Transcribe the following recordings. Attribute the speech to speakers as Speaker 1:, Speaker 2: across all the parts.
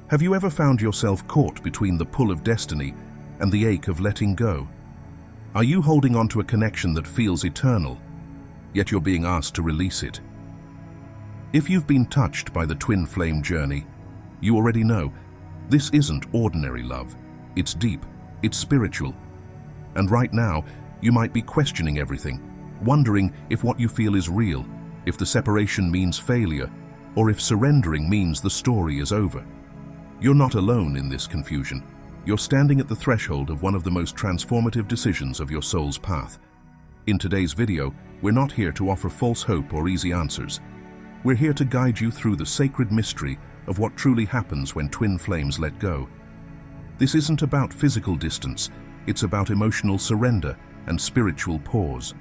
Speaker 1: Have you ever found yourself caught between the pull of destiny and the ache of letting go? Are you holding on to a connection that feels eternal, yet you're being asked to release it? If you've been touched by the twin flame journey, you already know this isn't ordinary love. It's deep, it's spiritual. And right now, you might be questioning everything, wondering if what you feel is real, if the separation means failure, or if surrendering means the story is over. You're not alone in this confusion. You're standing at the threshold of one of the most transformative decisions of your soul's path. In today's video, we're not here to offer false hope or easy answers. We're here to guide you through the sacred mystery of what truly happens when twin flames let go. This isn't about physical distance, it's about emotional surrender and spiritual pause.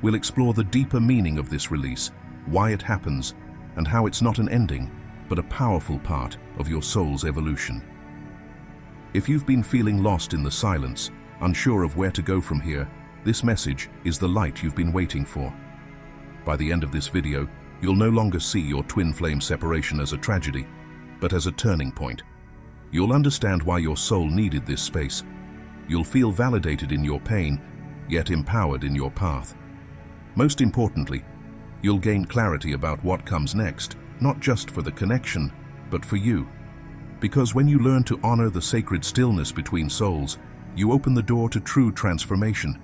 Speaker 1: We'll explore the deeper meaning of this release, why it happens, and how it's not an ending, but a powerful part of your soul's evolution. If you've been feeling lost in the silence, unsure of where to go from here, this message is the light you've been waiting for. By the end of this video, you'll no longer see your twin flame separation as a tragedy, but as a turning point. You'll understand why your soul needed this space. You'll feel validated in your pain, yet empowered in your path. Most importantly, you'll gain clarity about what comes next, not just for the connection, but for you. Because when you learn to honor the sacred stillness between souls, you open the door to true transformation.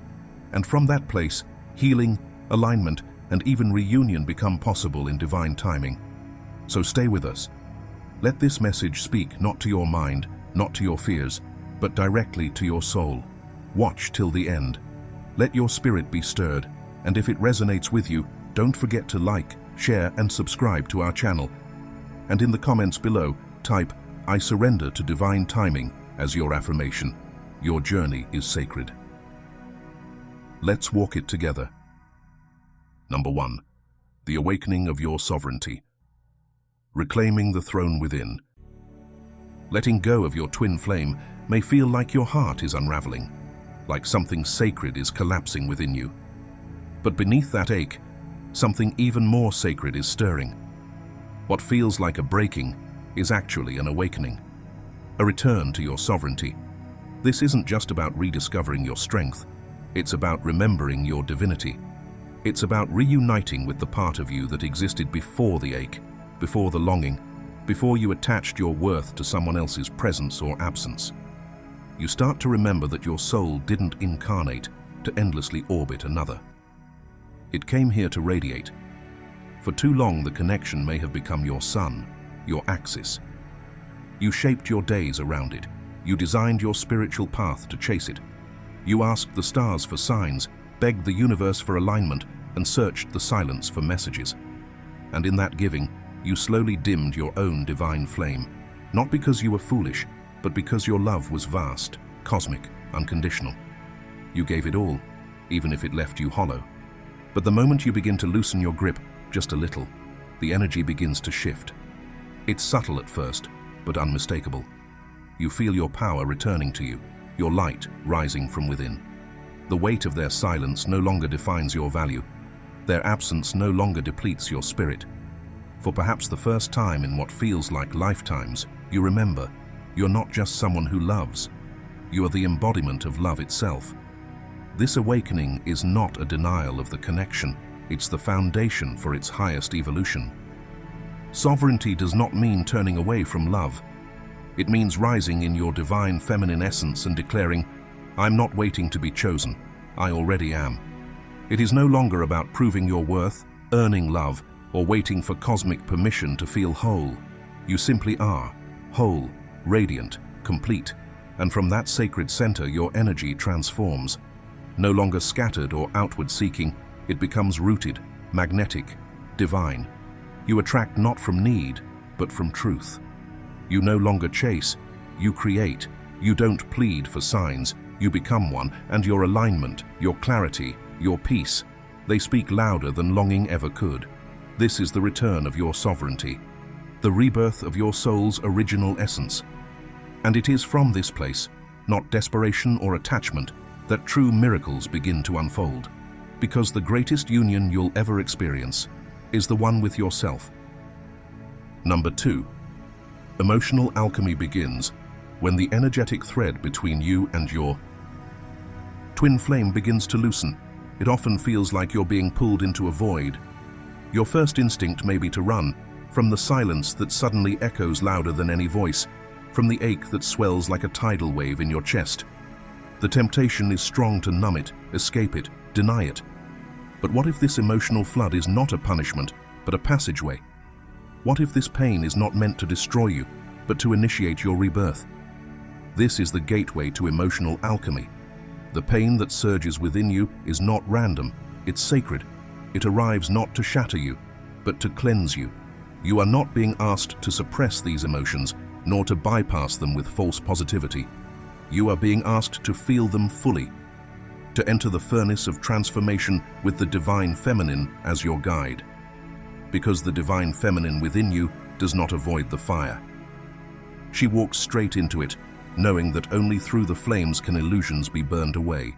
Speaker 1: And from that place, healing, alignment, and even reunion become possible in divine timing. So stay with us. Let this message speak not to your mind, not to your fears, but directly to your soul. Watch till the end. Let your spirit be stirred, and if it resonates with you, don't forget to like, share, and subscribe to our channel. And in the comments below, type, "I surrender to divine timing" as your affirmation. Your journey is sacred. Let's walk it together. Number 1. The awakening of your sovereignty. Reclaiming the throne within. Letting go of your twin flame may feel like your heart is unraveling, like something sacred is collapsing within you. But beneath that ache, something even more sacred is stirring. What feels like a breaking is actually an awakening, a return to your sovereignty. This isn't just about rediscovering your strength, it's about remembering your divinity. It's about reuniting with the part of you that existed before the ache, before the longing, before you attached your worth to someone else's presence or absence. You start to remember that your soul didn't incarnate to endlessly orbit another. It came here to radiate. For too long, the connection may have become your sun, your axis. You shaped your days around it. You designed your spiritual path to chase it. You asked the stars for signs, begged the universe for alignment, and searched the silence for messages. And in that giving, you slowly dimmed your own divine flame, not because you were foolish, but because your love was vast, cosmic, unconditional. You gave it all, even if it left you hollow. But the moment you begin to loosen your grip just a little, the energy begins to shift. It's subtle at first, but unmistakable. You feel your power returning to you, your light rising from within. The weight of their silence no longer defines your value. Their absence no longer depletes your spirit. For perhaps the first time in what feels like lifetimes, you remember, you're not just someone who loves. You are the embodiment of love itself. This awakening is not a denial of the connection, it's the foundation for its highest evolution. Sovereignty does not mean turning away from love. It means rising in your divine feminine essence and declaring, "I'm not waiting to be chosen, I already am." It is no longer about proving your worth, earning love, or waiting for cosmic permission to feel whole. You simply are, whole, radiant, complete, and from that sacred center your energy transforms. No longer scattered or outward seeking, it becomes rooted, magnetic, divine. You attract not from need, but from truth. You no longer chase, you create. You don't plead for signs, you become one, and your alignment, your clarity, your peace, they speak louder than longing ever could. This is the return of your sovereignty, the rebirth of your soul's original essence. And it is from this place, not desperation or attachment, that true miracles begin to unfold. Because the greatest union you'll ever experience is the one with yourself. Number 2. Emotional alchemy begins when the energetic thread between you and your twin flame begins to loosen. It often feels like you're being pulled into a void. Your first instinct may be to run, from the silence that suddenly echoes louder than any voice, from the ache that swells like a tidal wave in your chest. The temptation is strong to numb it, escape it, deny it. But what if this emotional flood is not a punishment, but a passageway? What if this pain is not meant to destroy you, but to initiate your rebirth? This is the gateway to emotional alchemy. The pain that surges within you is not random, it's sacred. It arrives not to shatter you, but to cleanse you. You are not being asked to suppress these emotions, nor to bypass them with false positivity. You are being asked to feel them fully, to enter the furnace of transformation with the divine feminine as your guide. Because the divine feminine within you does not avoid the fire. She walks straight into it, knowing that only through the flames can illusions be burned away.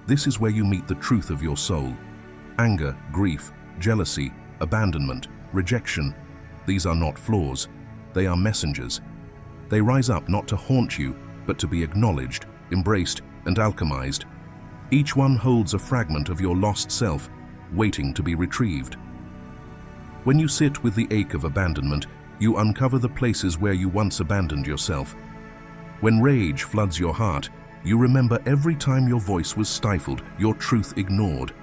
Speaker 1: This is where you meet the truth of your soul. Anger, grief, jealousy, abandonment, rejection. These are not flaws. They are messengers. They rise up not to haunt you, but to be acknowledged, embraced, and alchemized. Each one holds a fragment of your lost self, waiting to be retrieved. When you sit with the ache of abandonment, you uncover the places where you once abandoned yourself. When rage floods your heart, you remember every time your voice was stifled, your truth ignored.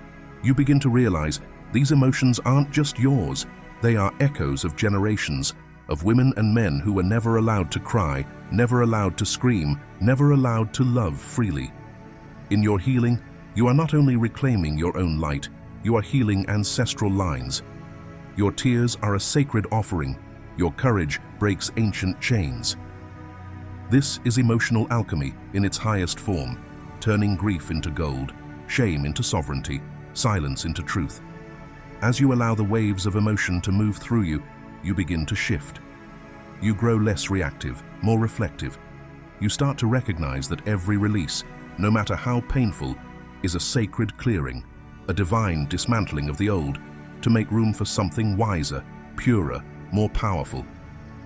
Speaker 1: You begin to realize these emotions aren't just yours. They are echoes of generations, of women and men who were never allowed to cry, never allowed to scream, never allowed to love freely. In your healing, you are not only reclaiming your own light, you are healing ancestral lines. Your tears are a sacred offering. Your courage breaks ancient chains. This is emotional alchemy in its highest form, turning grief into gold, shame into sovereignty, silence into truth. As you allow the waves of emotion to move through you, you begin to shift. You grow less reactive, more reflective. You start to recognize that every release, no matter how painful, is a sacred clearing, a divine dismantling of the old, to make room for something wiser, purer, more powerful.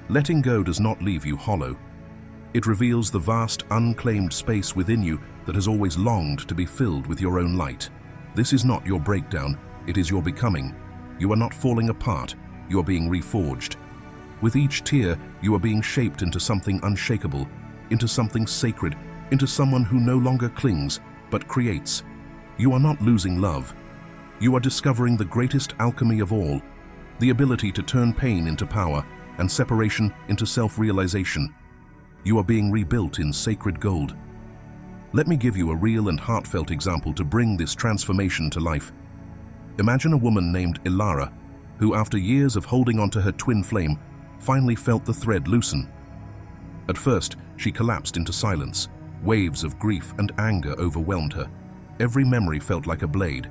Speaker 1: Letting go does not leave you hollow. It reveals the vast, unclaimed space within you that has always longed to be filled with your own light. This is not your breakdown, it is your becoming. You are not falling apart, you are being reforged. With each tear, you are being shaped into something unshakable, into something sacred, into someone who no longer clings, but creates. You are not losing love. You are discovering the greatest alchemy of all, the ability to turn pain into power and separation into self-realization. You are being rebuilt in sacred gold. Let me give you a real and heartfelt example to bring this transformation to life. Imagine a woman named Elara, who after years of holding onto her twin flame, finally felt the thread loosen. At first, she collapsed into silence. Waves of grief and anger overwhelmed her. Every memory felt like a blade,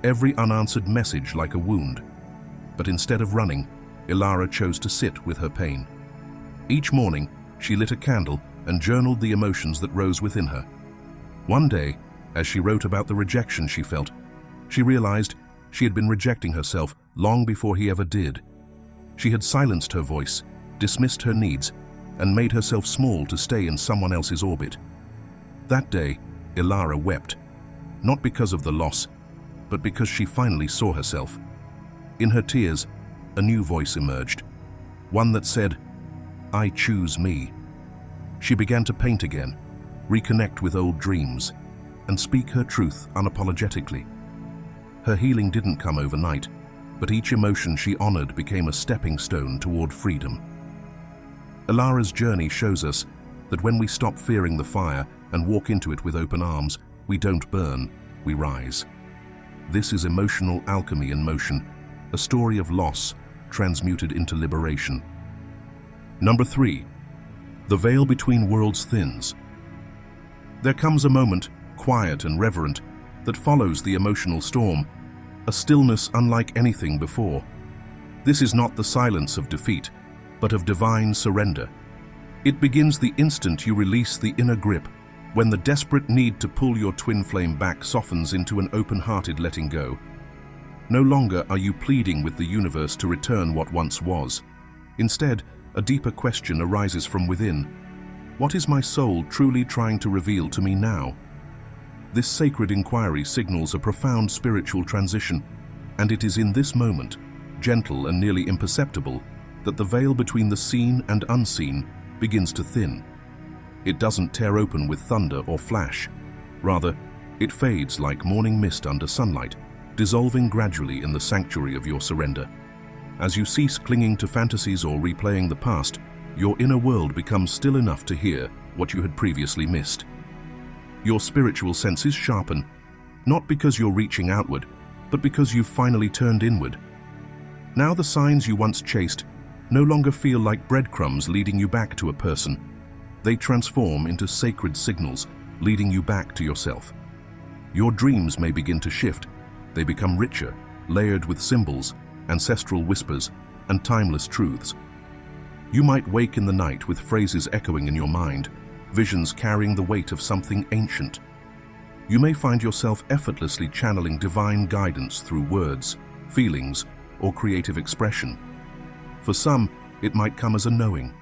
Speaker 1: every unanswered message like a wound. But instead of running, Elara chose to sit with her pain. Each morning, she lit a candle and journaled the emotions that rose within her. One day, as she wrote about the rejection she felt, she realized she had been rejecting herself long before he ever did. She had silenced her voice, dismissed her needs, and made herself small to stay in someone else's orbit. That day, Elara wept, not because of the loss, but because she finally saw herself. In her tears, a new voice emerged, one that said, "I choose me." She began to paint again, reconnect with old dreams, and speak her truth unapologetically. Her healing didn't come overnight, but each emotion she honored became a stepping stone toward freedom. Elara's journey shows us that when we stop fearing the fire and walk into it with open arms, we don't burn, we rise. This is emotional alchemy in motion, a story of loss transmuted into liberation. Number 3. The veil between worlds thins. There comes a moment, quiet and reverent, that follows the emotional storm, a stillness unlike anything before. This is not the silence of defeat, but of divine surrender. It begins the instant you release the inner grip, when the desperate need to pull your twin flame back softens into an open-hearted letting go. No longer are you pleading with the universe to return what once was. Instead, a deeper question arises from within. What is my soul truly trying to reveal to me now? This sacred inquiry signals a profound spiritual transition, and it is in this moment, gentle and nearly imperceptible, that the veil between the seen and unseen begins to thin. It doesn't tear open with thunder or flash. Rather, it fades like morning mist under sunlight, dissolving gradually in the sanctuary of your surrender. As you cease clinging to fantasies or replaying the past, your inner world becomes still enough to hear what you had previously missed. Your spiritual senses sharpen, not because you're reaching outward, but because you've finally turned inward. Now the signs you once chased no longer feel like breadcrumbs leading you back to a person. They transform into sacred signals, leading you back to yourself. Your dreams may begin to shift. They become richer, layered with symbols, ancestral whispers, and timeless truths. You might wake in the night with phrases echoing in your mind, visions carrying the weight of something ancient. You may find yourself effortlessly channeling divine guidance through words, feelings, or creative expression. For some, it might come as a knowing.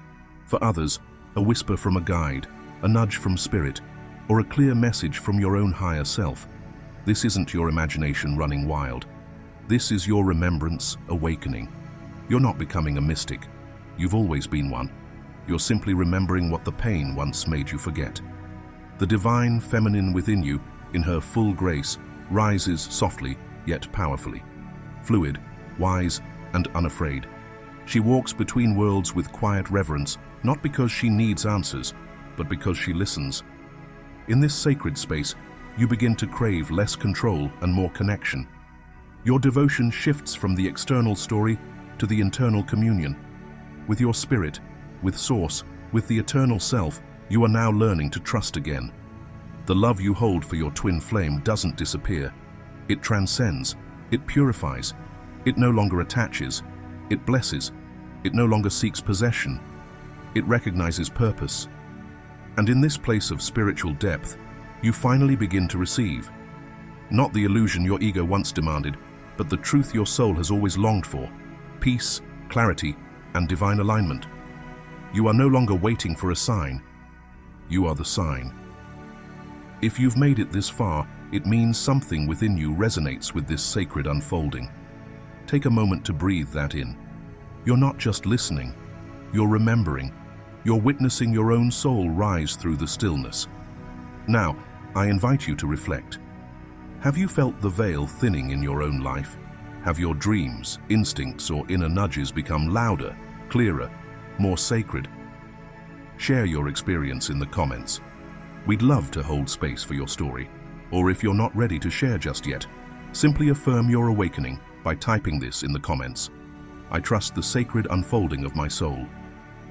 Speaker 1: For others, a whisper from a guide, a nudge from spirit, or a clear message from your own higher self. This isn't your imagination running wild. This is your remembrance awakening. You're not becoming a mystic. You've always been one. You're simply remembering what the pain once made you forget. The divine feminine within you, in her full grace, rises softly yet powerfully. Fluid, wise, and unafraid. She walks between worlds with quiet reverence, not because she needs answers, but because she listens. In this sacred space, you begin to crave less control and more connection. Your devotion shifts from the external story to the internal communion. With your spirit, with Source, with the eternal self, you are now learning to trust again. The love you hold for your twin flame doesn't disappear. It transcends, it purifies, it no longer attaches, it blesses, it no longer seeks possession, it recognizes purpose. And in this place of spiritual depth, you finally begin to receive. Not the illusion your ego once demanded, but the truth your soul has always longed for: peace, clarity, and divine alignment. You are no longer waiting for a sign. You are the sign. If you've made it this far, it means something within you resonates with this sacred unfolding. Take a moment to breathe that in. You're not just listening, you're remembering. You're witnessing your own soul rise through the stillness. Now, I invite you to reflect. Have you felt the veil thinning in your own life? Have your dreams, instincts, or inner nudges become louder, clearer, more sacred? Share your experience in the comments. We'd love to hold space for your story. Or if you're not ready to share just yet, simply affirm your awakening by typing this in the comments. I trust the sacred unfolding of my soul.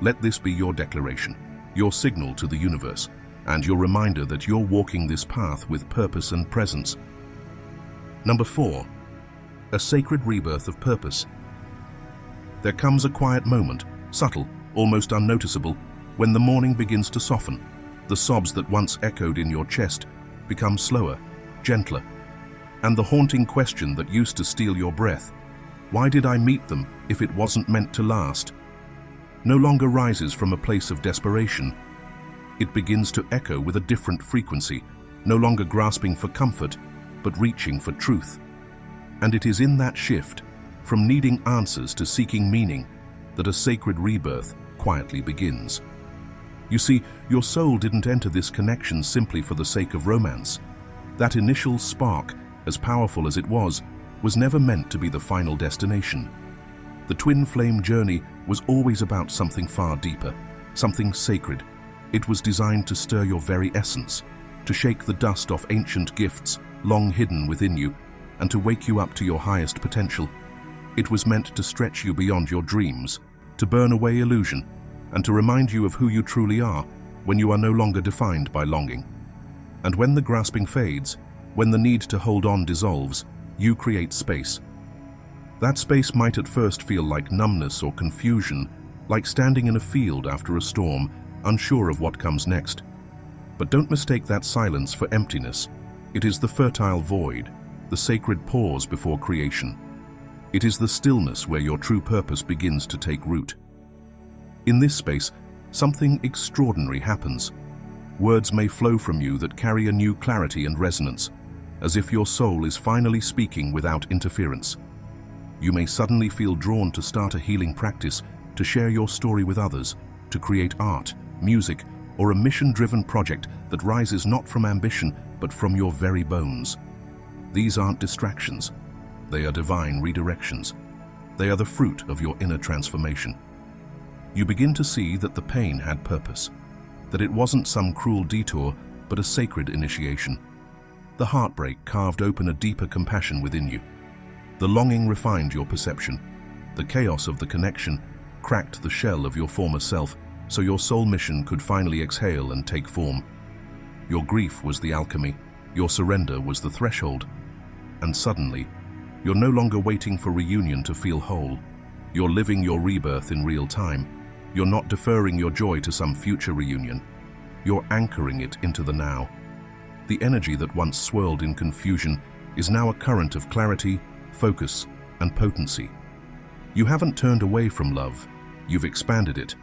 Speaker 1: Let this be your declaration, your signal to the universe, and your reminder that you're walking this path with purpose and presence. Number 4. A sacred rebirth of purpose. There comes a quiet moment, subtle, almost unnoticeable, when the morning begins to soften. The sobs that once echoed in your chest become slower, gentler, and the haunting question that used to steal your breath, why did I meet them if it wasn't meant to last, no longer rises from a place of desperation. It begins to echo with a different frequency, no longer grasping for comfort, but reaching for truth. And it is in that shift, from needing answers to seeking meaning, that a sacred rebirth quietly begins. You see, your soul didn't enter this connection simply for the sake of romance. That initial spark, as powerful as it was never meant to be the final destination. The twin flame journey was always about something far deeper, something sacred. It was designed to stir your very essence, to shake the dust off ancient gifts long hidden within you, and to wake you up to your highest potential. It was meant to stretch you beyond your dreams, to burn away illusion, and to remind you of who you truly are when you are no longer defined by longing. And when the grasping fades, when the need to hold on dissolves, you create space. That space might at first feel like numbness or confusion, like standing in a field after a storm, unsure of what comes next. But don't mistake that silence for emptiness. It is the fertile void, the sacred pause before creation. It is the stillness where your true purpose begins to take root. In this space, something extraordinary happens. Words may flow from you that carry a new clarity and resonance, as if your soul is finally speaking without interference. You may suddenly feel drawn to start a healing practice, to share your story with others, to create art, music, or a mission-driven project that rises not from ambition, but from your very bones. These aren't distractions. They are divine redirections. They are the fruit of your inner transformation. You begin to see that the pain had purpose, that it wasn't some cruel detour, but a sacred initiation. The heartbreak carved open a deeper compassion within you. The longing refined your perception. The chaos of the connection cracked the shell of your former self, so your soul mission could finally exhale and take form. Your grief was the alchemy, your surrender was the threshold, and suddenly, you're no longer waiting for reunion to feel whole. You're living your rebirth in real time. You're not deferring your joy to some future reunion. You're anchoring it into the now. The energy that once swirled in confusion is now a current of clarity, focus, and potency. You haven't turned away from love, you've expanded it.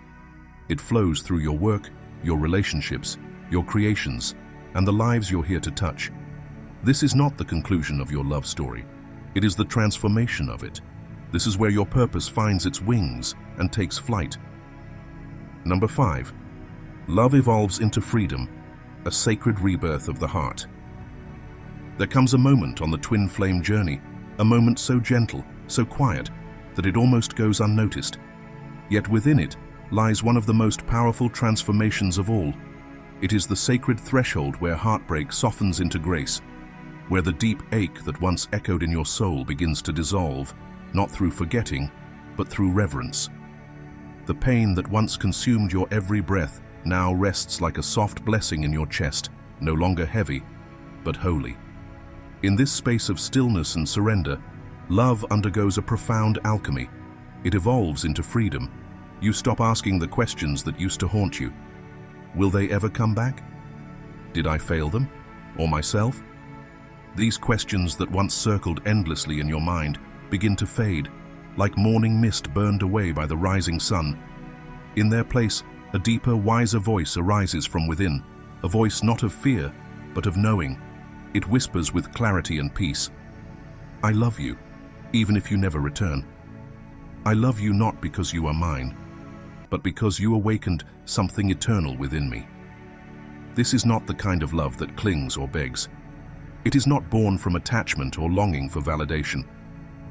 Speaker 1: It flows through your work, your relationships, your creations, and the lives you're here to touch. This is not the conclusion of your love story. It is the transformation of it. This is where your purpose finds its wings and takes flight. Number 5. Love evolves into freedom, a sacred rebirth of the heart. There comes a moment on the twin flame journey, a moment so gentle, so quiet, that it almost goes unnoticed. Yet within it lies one of the most powerful transformations of all. It is the sacred threshold where heartbreak softens into grace, where the deep ache that once echoed in your soul begins to dissolve, not through forgetting, but through reverence. The pain that once consumed your every breath now rests like a soft blessing in your chest, no longer heavy, but holy. In this space of stillness and surrender, love undergoes a profound alchemy. It evolves into freedom. You stop asking the questions that used to haunt you. Will they ever come back? Did I fail them? Or myself? These questions that once circled endlessly in your mind begin to fade, like morning mist burned away by the rising sun. In their place, a deeper, wiser voice arises from within, a voice not of fear, but of knowing. It whispers with clarity and peace. I love you, even if you never return. I love you not because you are mine, but because you awakened something eternal within me. This is not the kind of love that clings or begs. It is not born from attachment or longing for validation.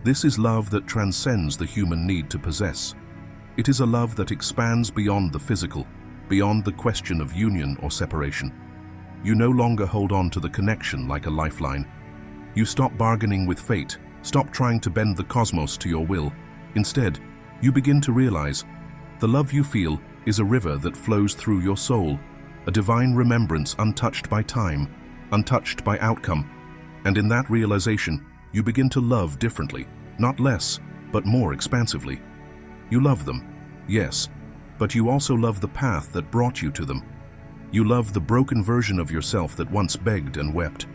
Speaker 1: This is love that transcends the human need to possess. It is a love that expands beyond the physical, beyond the question of union or separation. You no longer hold on to the connection like a lifeline. You stop bargaining with fate, stop trying to bend the cosmos to your will. Instead, you begin to realize the love you feel is a river that flows through your soul, a divine remembrance untouched by time, untouched by outcome. And in that realization, you begin to love differently, not less, but more expansively. You love them, yes, but you also love the path that brought you to them. You love the broken version of yourself that once begged and wept.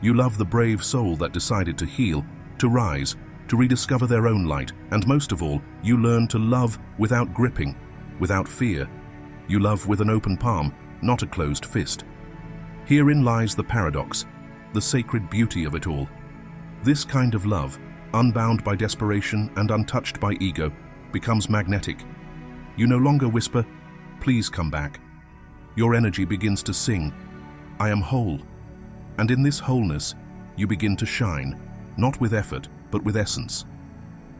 Speaker 1: You love the brave soul that decided to heal, to rise, to rediscover their own light, and most of all, you learn to love without gripping, without fear. You love with an open palm, not a closed fist. Herein lies the paradox, the sacred beauty of it all. This kind of love, unbound by desperation and untouched by ego, becomes magnetic. You no longer whisper, "Please come back." Your energy begins to sing, "I am whole." And in this wholeness, you begin to shine, not with effort, but with essence.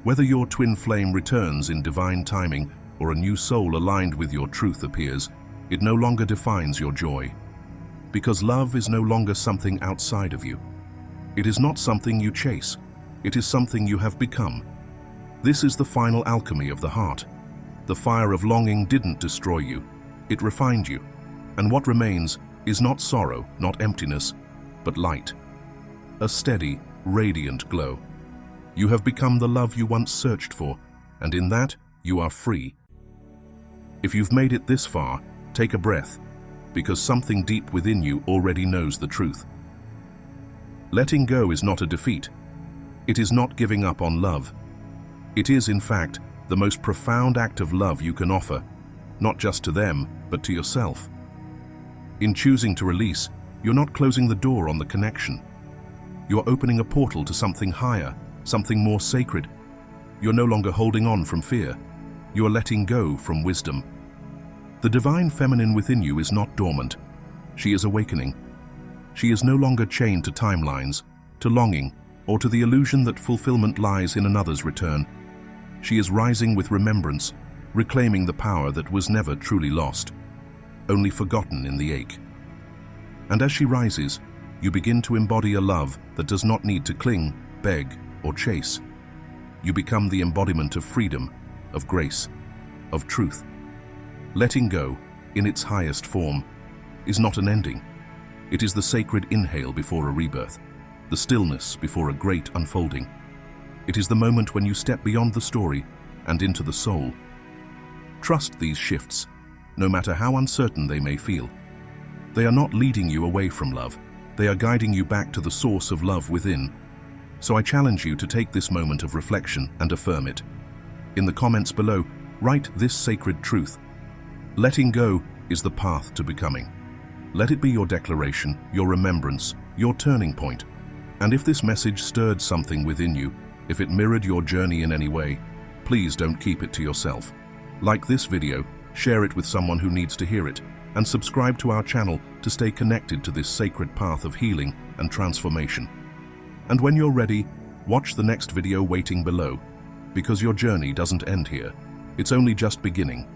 Speaker 1: Whether your twin flame returns in divine timing or a new soul aligned with your truth appears, it no longer defines your joy. Because love is no longer something outside of you. It is not something you chase. It is something you have become. This is the final alchemy of the heart. The fire of longing didn't destroy you. It refined you. And what remains is not sorrow, not emptiness, but light. A steady, radiant glow. You have become the love you once searched for, and in that, you are free. If you've made it this far, take a breath, because something deep within you already knows the truth. Letting go is not a defeat. It is not giving up on love. It is, in fact, the most profound act of love you can offer, not just to them, but to yourself. In choosing to release, you're not closing the door on the connection. You're opening a portal to something higher, something more sacred. You're no longer holding on from fear. You are letting go from wisdom. The divine feminine within you is not dormant. She is awakening. She is no longer chained to timelines, to longing, or to the illusion that fulfillment lies in another's return. She is rising with remembrance, reclaiming the power that was never truly lost, only forgotten in the ache. And as she rises, you begin to embody a love that does not need to cling, beg, or chase. You become the embodiment of freedom, of grace, of truth. Letting go, in its highest form, is not an ending. It is the sacred inhale before a rebirth, the stillness before a great unfolding. It is the moment when you step beyond the story and into the soul. Trust these shifts, no matter how uncertain they may feel. They are not leading you away from love. They are guiding you back to the source of love within. So I challenge you to take this moment of reflection and affirm it. In the comments below, write this sacred truth. Letting go is the path to becoming. Let it be your declaration, your remembrance, your turning point. And if this message stirred something within you, if it mirrored your journey in any way, please don't keep it to yourself. Like this video, share it with someone who needs to hear it, and subscribe to our channel to stay connected to this sacred path of healing and transformation. And when you're ready, watch the next video waiting below, because your journey doesn't end here. It's only just beginning.